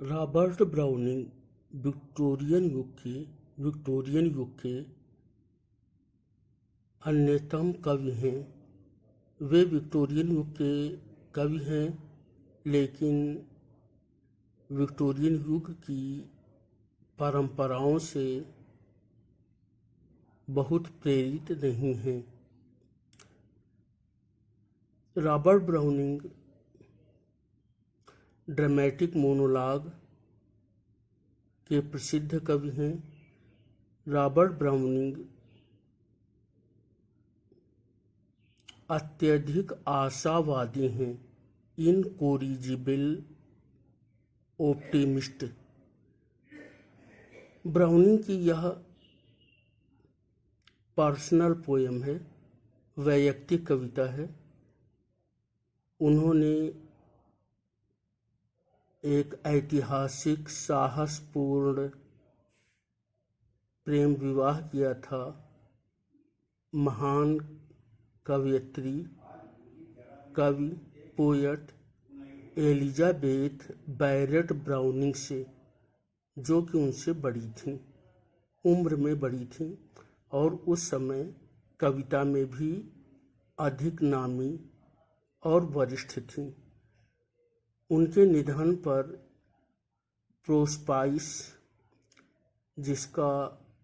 Robert browning Victorian युग के अन्यतम कवि हैं। वे विक्टोरियन युग के कवि हैं, लेकिन विक्टोरियन युग की परंपराओं से बहुत प्रेरित नहीं हैं। रॉबर्ट ब्राउनिंग ड्रामेटिक मोनोलॉग के प्रसिद्ध कवि हैं। रॉबर्ट ब्राउनिंग अत्यधिक आशावादी हैं, इनकोरिजिबल ऑप्टिमिस्ट। ब्राउनिंग की यह पर्सनल पोएम है, वैयक्तिक कविता है। उन्होंने एक ऐतिहासिक साहसपूर्ण प्रेम विवाह किया था महान कवयित्री, कवि, पोएट एलिजाबेथ बैरेट ब्राउनिंग से, जो कि उनसे बड़ी थीं, उम्र में बड़ी थीं और उस समय कविता में भी अधिक नामी और वरिष्ठ थीं। उनके निधन पर प्रोस्पाइस, जिसका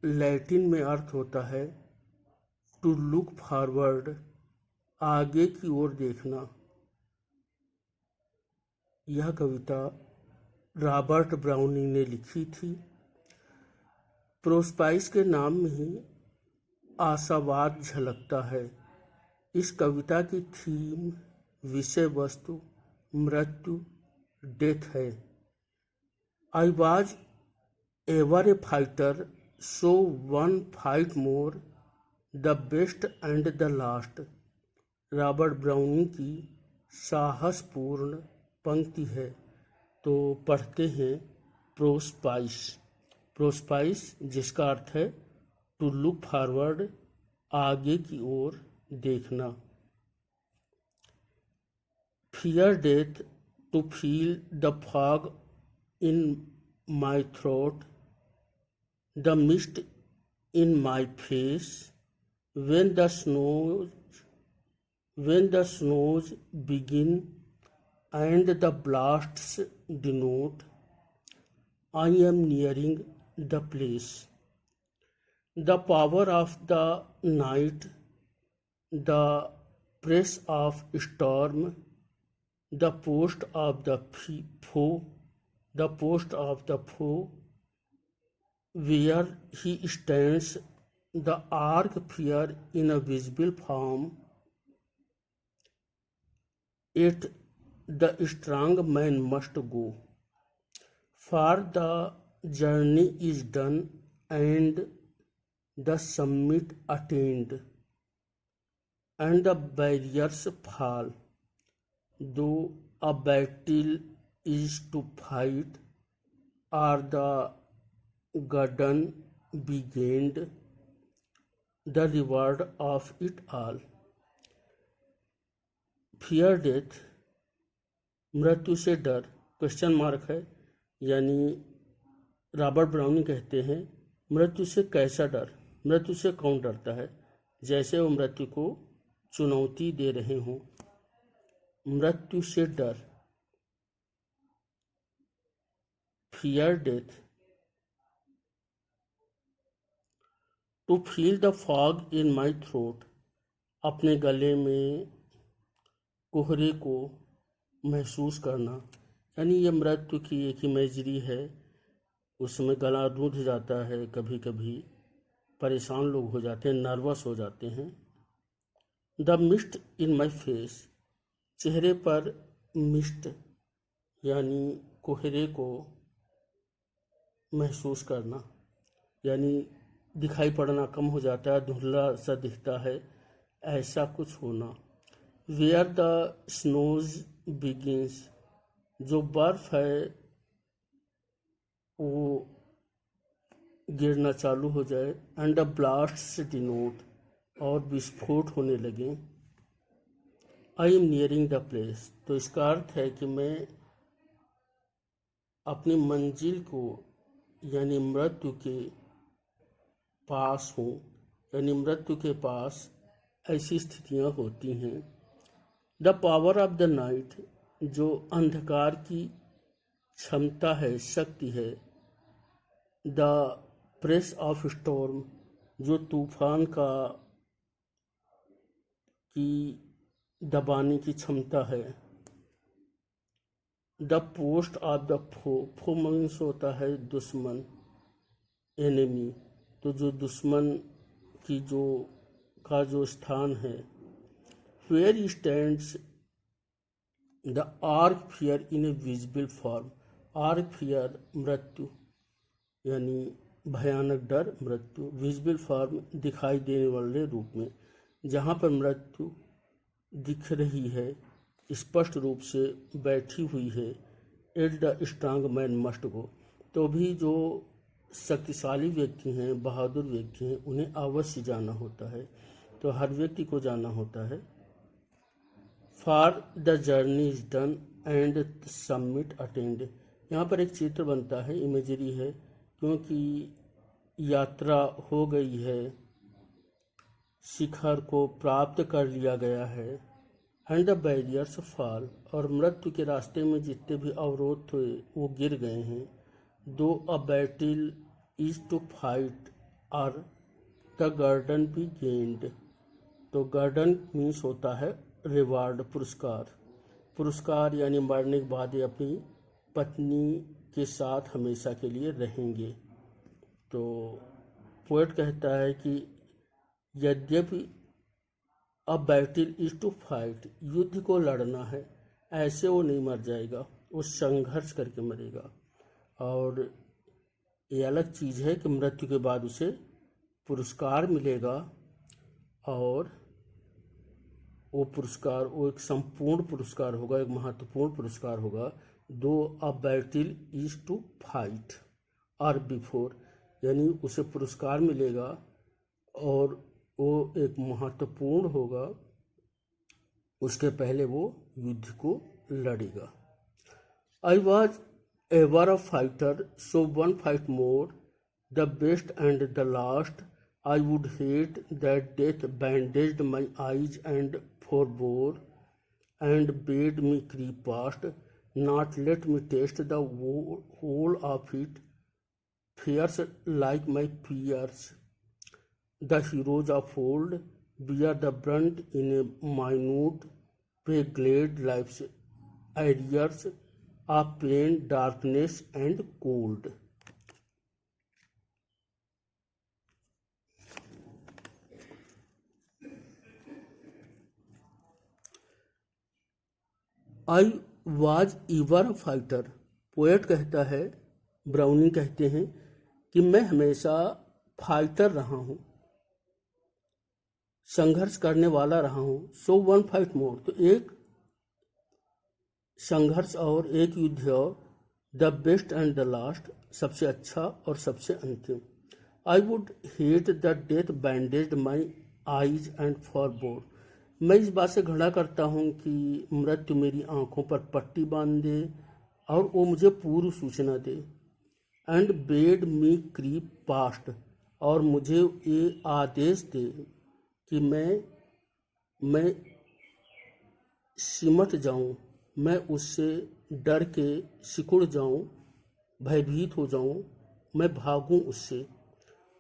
लैटिन में अर्थ होता है टू लुक फॉरवर्ड, आगे की ओर देखना, यह कविता रॉबर्ट ब्राउनिंग ने लिखी थी। प्रोस्पाइस के नाम में ही आशावाद झलकता है। इस कविता की थीम, विषय वस्तु मृत्यु, डेथ है। I was ever A fighter, so one fight more, the best and the last. Robert browning की साहसपूर्ण पंक्ति है। तो पढ़ते हैं प्रोस्पाइस। प्रोस्पाइस जिसका अर्थ है टू लुक फॉरवर्ड, आगे की ओर देखना। Fear death, to feel the fog in my throat, the mist in my face, when the snows begin and the blasts denote I am nearing the place. The power of the night, the press of storm, the post of the foe, where he stands, the arc fear in a visible form. Yet the strong man must go, for the journey is done and the summit attained, and the barriers fall. Though a battle is to fight, or the garden be gained, the reward of it all. Fear death, मृत्यु से डर, question mark है। यानी Robert browning कहते हैं, मृत्यु से कैसा डर, मृत्यु से कौन डरता है, जैसे वो मृत्यु को चुनौती दे रहे हों। मृत्यु से डर, fear death. To feel the fog in my throat, अपने गले में कोहरे को महसूस करना। यानी ये मृत्यु की एक इमेजरी है, उसमें गला रूंध जाता है, कभी कभी परेशान लोग हो जाते हैं, नर्वस हो जाते हैं। The mist in my face, चेहरे पर मिस्ट यानी कोहरे को महसूस करना, यानी दिखाई पड़ना कम हो जाता है, धुंधला सा दिखता है, ऐसा कुछ होना। वेयर द स्नोज बिगिंस, जो बर्फ है वो गिरना चालू हो जाए, एंड द ब्लास्ट्स डिनोट, और विस्फोट होने लगे। I am nearing the place, तो इसका अर्थ है कि मैं अपनी मंजिल को यानी मृत्यु के पास हूँ, यानी मृत्यु के पास ऐसी स्थितियाँ होती हैं। The power of the night, जो अंधकार की क्षमता है, शक्ति है। द प्रेस ऑफ स्टॉर्म, जो तूफान की दबाने की क्षमता है। The post of the foe means होता है दुश्मन, एनिमी। तो जो दुश्मन की जो स्थान है। Where stands the arch fear in a visible form. Arch fear मृत्यु यानी भयानक डर, मृत्यु। विजिबल फॉर्म दिखाई देने वाले रूप में, जहाँ पर मृत्यु दिख रही है, स्पष्ट रूप से बैठी हुई है। At the strong man must go. तो भी जो शक्तिशाली व्यक्ति हैं, बहादुर व्यक्ति हैं, उन्हें अवश्य जाना होता है। तो हर व्यक्ति को जाना होता है। For the journey is done and submit attend. यहाँ पर एक चित्र बनता है, इमेजरी है, क्योंकि यात्रा हो गई है, शिखर को प्राप्त कर लिया गया है। एंड द बैरियर्स फॉल, और मृत्यु के रास्ते में जितने भी अवरोध थे वो गिर गए हैं। Though a battle is to fight ere the guerdon be gained. तो गार्डन मीन्स होता है रिवार्ड, पुरस्कार। पुरस्कार यानी मरने के बाद ये अपनी पत्नी के साथ हमेशा के लिए रहेंगे। तो पोएट कहता है कि यद्यपि a battle is to fight, युद्ध को लड़ना है, ऐसे वो नहीं मर जाएगा, वो संघर्ष करके मरेगा। और ये अलग चीज़ है कि मृत्यु के बाद उसे पुरस्कार मिलेगा, और वो पुरस्कार वो एक संपूर्ण पुरस्कार होगा, एक महत्वपूर्ण पुरस्कार होगा। Though a battle is to fight ere before, यानी उसे पुरस्कार मिलेगा और वो एक महत्वपूर्ण होगा, उसके पहले वो युद्ध को लड़ेगा। I was ever a fighter, so one fight more, the best and the last. I would hate that death bandaged my eyes and forbore, and bade me creep past, not let me taste the whole of it, fierce like my peers. The heroes of old bear the brunt in a minute way, glad life's arrears of pain, darkness, and cold. I was ईवर a fighter. Poet कहता है, brownie कहते हैं कि मैं हमेशा fighter रहा हूँ, संघर्ष करने वाला रहा हूँ। सो वन फाइट मोर, तो एक संघर्ष और एक युद्ध और। The best and the last, सबसे अच्छा और सबसे अंतिम। I would hate the death bandage my eyes and for bore. मैं इस बात से घृणा करता हूँ कि मृत्यु मेरी आंखों पर पट्टी बांध दे और वो मुझे पूर्व सूचना दे। And bade me creep past, और मुझे ये आदेश दे कि मैं सिमट जाऊँ, मैं उससे डर के सिकुड़ जाऊँ, भयभीत हो जाऊँ, मैं भागूँ उससे।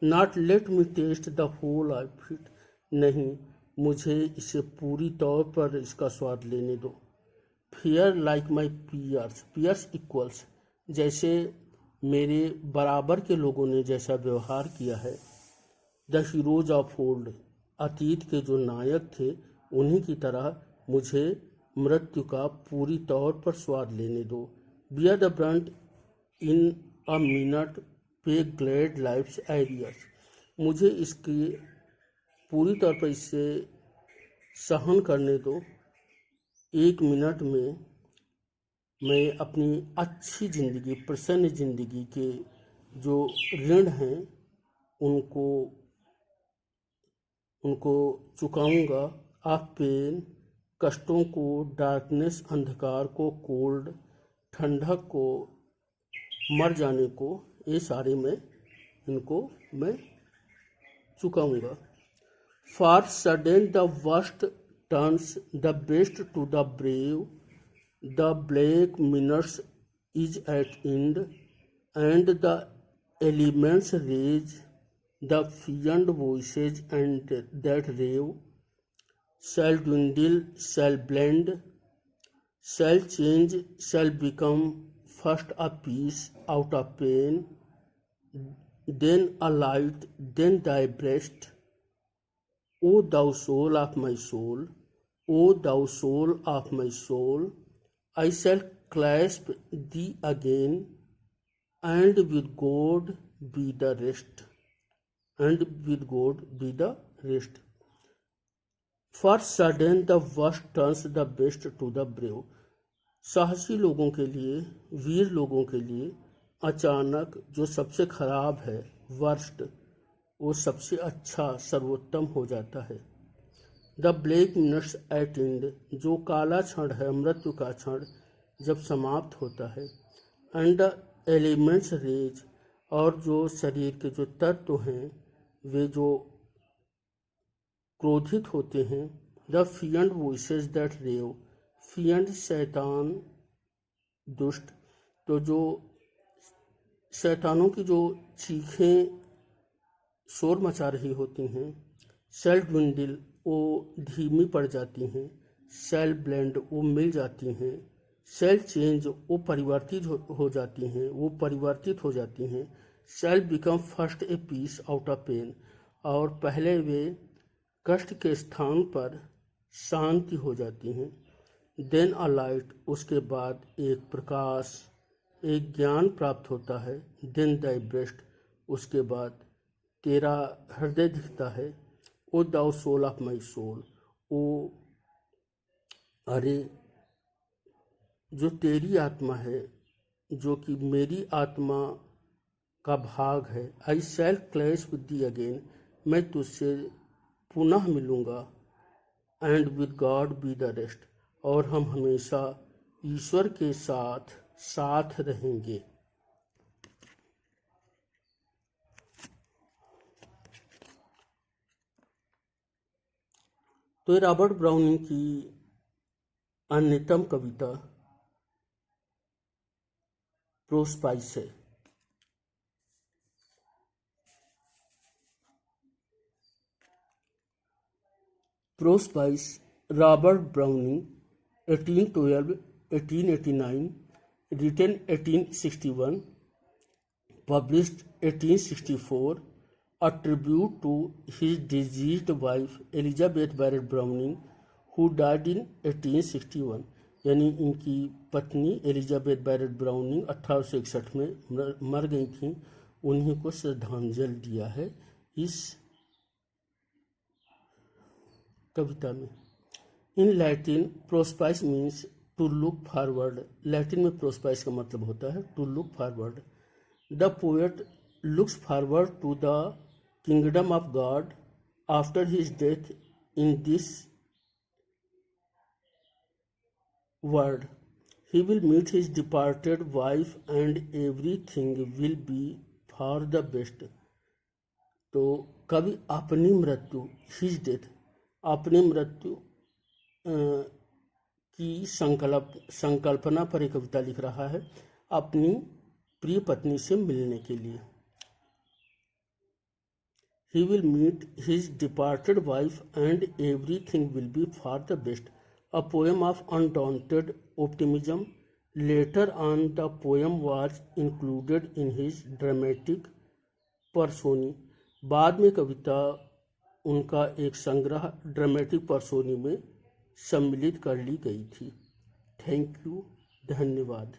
Not let me taste the whole of it, नहीं, मुझे इसे पूरी तौर पर इसका स्वाद लेने दो। Fear like my peers, peers equals, जैसे मेरे बराबर के लोगों ने जैसा व्यवहार किया है। द हीरोज ऑफ ओल्ड, अतीत के जो नायक थे उन्हीं की तरह मुझे मृत्यु का पूरी तौर पर स्वाद लेने दो। Bear the Brunt in a minute, पे ग्लेड लाइफ्स एरियर्स, मुझे इसकी पूरी तौर पर इससे सहन करने दो। एक मिनट में मैं अपनी अच्छी ज़िंदगी, प्रसन्न ज़िंदगी के जो ऋण हैं उनको चुकाऊंगा। आप पेन, कष्टों को, डार्कनेस अंधकार को, कोल्ड ठंडक को, मर जाने को, ये सारे इनको मैं चुकाऊंगा। For sudden the worst turns the best to the brave, the black minutes is at end, and the elements rage the fiend voices, and that rave shall dwindle, shall blend, shall change, shall become first a peace out of pain, then a light, then thy breast, O thou soul of my soul, O thou soul of my soul, I shall clasp thee again, and with God be the rest, and with God be the rest. For sudden the worst turns the best to the brave. साहसी लोगों के लिए, वीर लोगों के लिए अचानक जो सबसे खराब है, वर्स्ट, वो सबसे अच्छा, सर्वोत्तम हो जाता है। The black minutes at end, जो काला क्षण है, मृत्यु का क्षण जब समाप्त होता है। एंड द एलिमेंट्स रेज, और जो शरीर के जो तत्व हैं वे जो क्रोधित होते हैं। The fiend voices that rave, fiend शैतान, दुष्ट, तो जो शैतानों की जो चीखें शोर मचा रही होती हैं। shall dwindle, वो धीमी पड़ जाती हैं। shall blend, वो मिल जाती हैं। shall change, वो परिवर्तित हो जाती हैं, वो परिवर्तित हो जाती हैं। shall become first a peace out of pain, और पहले वे कष्ट के स्थान पर शांति हो जाती हैं। then a light, उसके बाद एक प्रकाश, एक ज्ञान प्राप्त होता है। then thy breast, उसके बाद तेरा हृदय दिखता है। O thou soul of my soul, ओ अरे जो तेरी आत्मा है, जो कि मेरी आत्मा का भाग है। आई शैल क्लैश विद दी अगेन, मैं तुझसे पुनः मिलूँगा। And with God be the rest, और हम हमेशा ईश्वर के साथ साथ रहेंगे। तो रॉबर्ट ब्राउनिंग की अन्यतम कविता प्रोस्पाइस है। प्रोस्पाइस, Robert browning, 1812-1889, written 1861, published 1864, a tribute to his deceased wife Elizabeth Barrett Browning, who died in 1861। यानी इनकी पत्नी एलिजाबेथ बैरेट ब्राउनिंग 1861 में मर गई थी, उन्हीं को श्रद्धांजलि दिया है इस कविता में। In Latin, prospice means to look forward. Latin में प्रोस्पाइस का मतलब होता है to look forward. The poet looks forward to the kingdom of God after his death in this world. He will meet his departed wife and everything will be for the best. तो कवि अपनी मृत्यु, his death, अपनी मृत्यु की संकल्पना पर एक कविता लिख रहा है अपनी प्रिय पत्नी से मिलने के लिए। He will meet his departed wife and everything will be for the best. A poem of undaunted optimism. Later on, the poem was included in his dramatic परसोनी। बाद में कविता उनका एक संग्रह ड्रामेटिक परसोनी में सम्मिलित कर ली गई थी। थैंक यू, धन्यवाद।